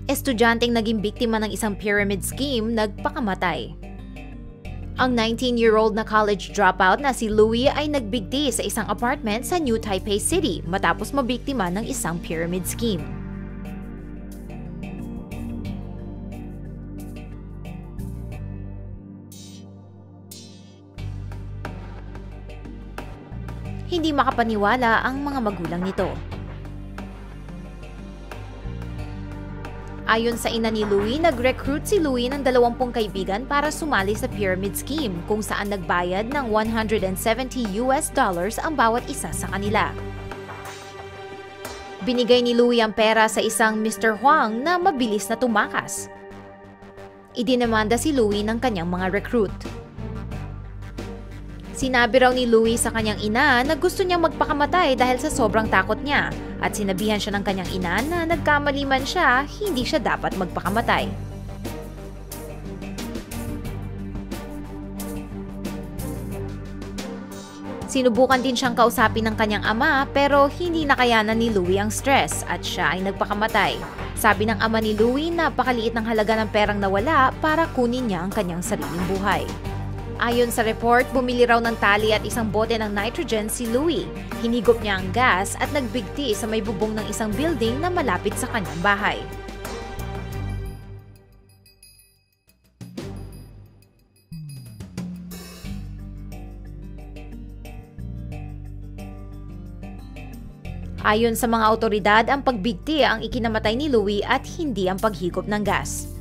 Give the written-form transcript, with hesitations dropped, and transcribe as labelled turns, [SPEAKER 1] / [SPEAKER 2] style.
[SPEAKER 1] Estudyanteng naging biktima ng isang pyramid scheme nagpakamatay. Ang 19-year-old na college dropout na si Louie ay nagbigti sa isang apartment sa New Taipei City matapos mabiktima ng isang pyramid scheme. Hindi makapaniwala ang mga magulang nito. Ayon sa ina ni Louie, nag-recruit si Louie ng 20 kaibigan para sumali sa pyramid scheme kung saan nagbayad ng $170 ang bawat isa sa kanila. Binigay ni Louie ang pera sa isang Mr. Huang na mabilis na tumakas. Idinamanda si Louie ng kanyang mga recruit. Sinabi raw ni Louie sa kanyang ina na gusto niyang magpakamatay dahil sa sobrang takot niya at sinabihan siya ng kanyang ina na nagkamali man siya, hindi siya dapat magpakamatay. Sinubukan din siyang kausapin ng kanyang ama pero hindi nakayanan ni Louie ang stress at siya ay nagpakamatay. Sabi ng ama ni Louie na napakaliit ng halaga ng perang nawala para kunin niya ang kanyang sariling buhay. Ayon sa report, bumili raw ng tali at isang bote ng nitrogen si Louie. Hinigop niya ang gas at nagbigti sa may bubong ng isang building na malapit sa kanyang bahay. Ayon sa mga awtoridad, ang pagbigti ang ikinamatay ni Louie at hindi ang paghigop ng gas.